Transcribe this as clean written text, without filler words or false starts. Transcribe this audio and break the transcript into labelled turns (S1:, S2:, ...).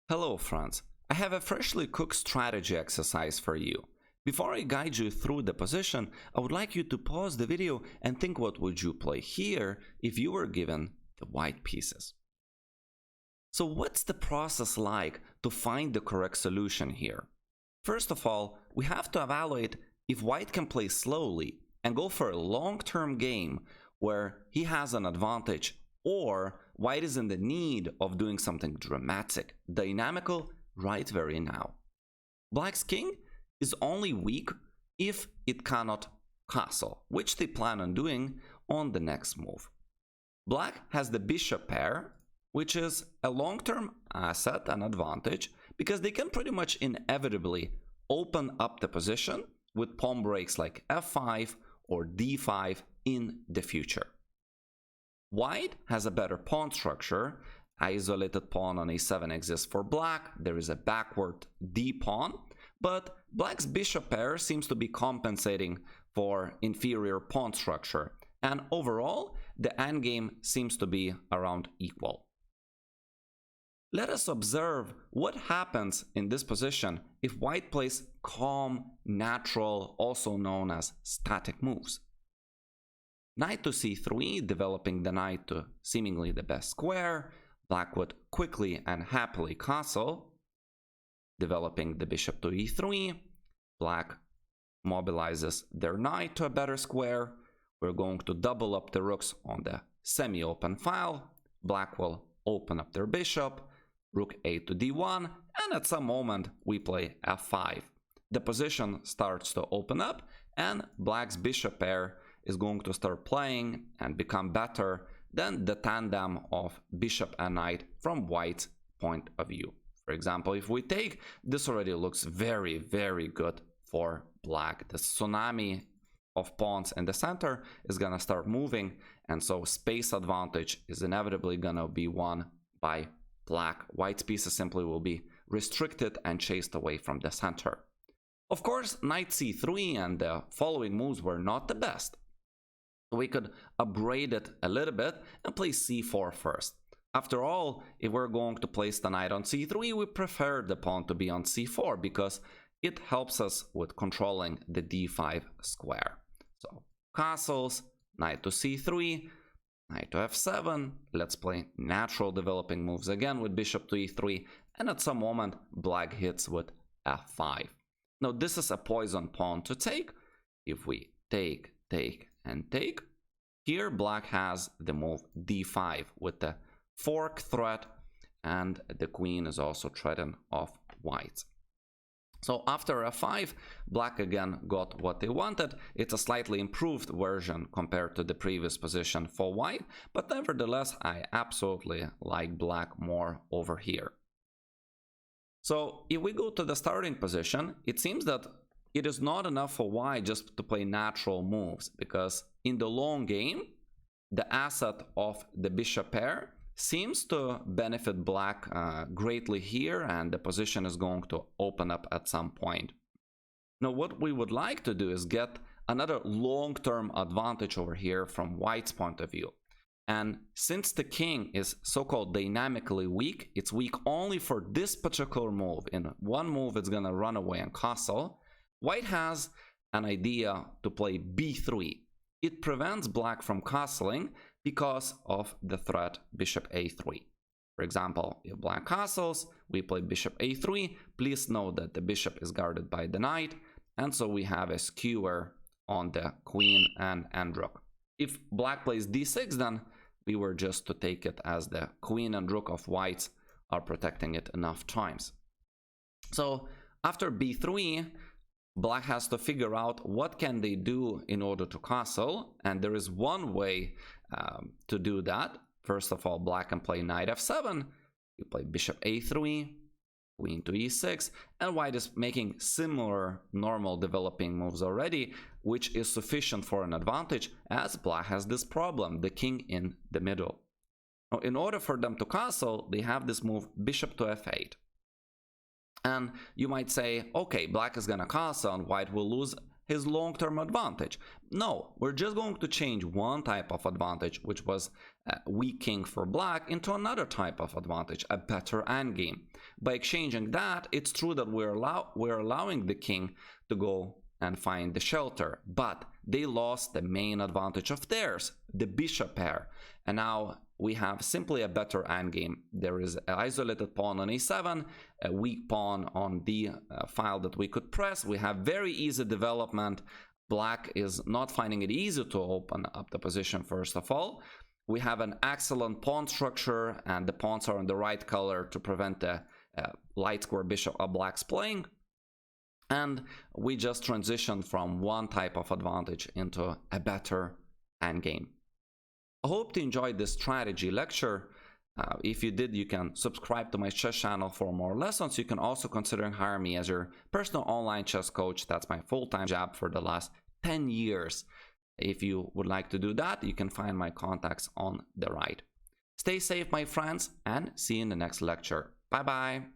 S1: Hello friends, I have a freshly cooked strategy exercise for you. Before I guide you through the position, I would like you to pause the video and think what would you play here if you were given the white pieces. So what's the process like to find the correct solution here? First of all, we have to evaluate if white can play slowly and go for a long-term game where he has an advantage, or white is in the need of doing something dramatic, dynamical, right very now. Black's king is only weak if it cannot castle, which they plan on doing on the next move. Black has the bishop pair, which is a long-term asset and advantage because they can pretty much inevitably open up the position with pawn breaks like f5 or d5 in the future. White has a better pawn structure. Isolated pawn on a7 exists for black. There is a backward d pawn, but black's bishop pair seems to be compensating for inferior pawn structure, and overall the endgame seems to be around equal. Let us observe what happens in this position if white plays calm, natural, also known as static moves. Knight to c3, developing the knight to seemingly the best square. Black would quickly and happily castle, developing the bishop to e3. Black mobilizes their knight to a better square. We're going to double up the rooks on the semi-open file. Black will open up their bishop, rook a to d1, and at some moment we play f5. The position starts to open up, and black's bishop pair is going to start playing and become better than the tandem of bishop and knight from white's point of view. For example, if we take, this already looks very, very good for black. The tsunami of pawns in the center is gonna start moving, and so space advantage is inevitably gonna be won by black. White's pieces simply will be restricted and chased away from the center. Of course, knight c3 and the following moves were not the best. We could upgrade it a little bit and play c4 first. After all, if we're going to place the knight on c3, we prefer the pawn to be on c4 because it helps us with controlling the d5 square. So castles, knight to c3, knight to f7. Let's play natural developing moves again with bishop to e3, and at some moment black hits with f5. Now this is a poison pawn to take. If we take, and take, here black has the move d5 with the fork threat, and the queen is also threatened of white. So after f5, black again got what they wanted. It's a slightly improved version compared to the previous position for white, but nevertheless I absolutely like black more over here. So if we go to the starting position, it seems that it is not enough for white just to play natural moves, because in the long game, the asset of the bishop pair seems to benefit black greatly here, and the position is going to open up at some point. Now what we would like to do is get another long-term advantage over here from white's point of view. And since the king is so-called dynamically weak, it's weak only for this particular move. In one move it's gonna run away and castle. White has an idea to play b3. It prevents black from castling because of the threat bishop a3. For example, if black castles, we play bishop a3. Please note that the bishop is guarded by the knight, and so we have a skewer on the queen and rook. If black plays d6, then we were just to take it as the queen and rook of whites are protecting it enough times. So after b3, black has to figure out what can they do in order to castle, and there is one way to do that. First of all, black can play knight f7, you play bishop a3, queen to e6, and white is making similar normal developing moves already, which is sufficient for an advantage, as black has this problem, the king in the middle. Now, in order for them to castle, they have this move bishop to f8. And you might say, okay, black is gonna castle and white will lose his long-term advantage. No, we're just going to change one type of advantage, which was weak king for black, into another type of advantage, a better endgame. By exchanging that, it's true that we're allowing the king to go and find the shelter, but they lost the main advantage of theirs, the bishop pair, and now we have simply a better endgame. There is an isolated pawn on a7, a weak pawn on the file that we could press. We have very easy development. Black is not finding it easy to open up the position. First of all, we have an excellent pawn structure, and the pawns are in the right color to prevent the light square bishop of black's playing. And we just transitioned from one type of advantage into a better endgame. I hope you enjoyed this strategy lecture. If you did, you can subscribe to my chess channel for more lessons. You can also consider hiring me as your personal online chess coach. That's my full-time job for the last 10 years. If you would like to do that, you can find my contacts on the right. Stay safe, my friends, and see you in the next lecture. Bye-bye.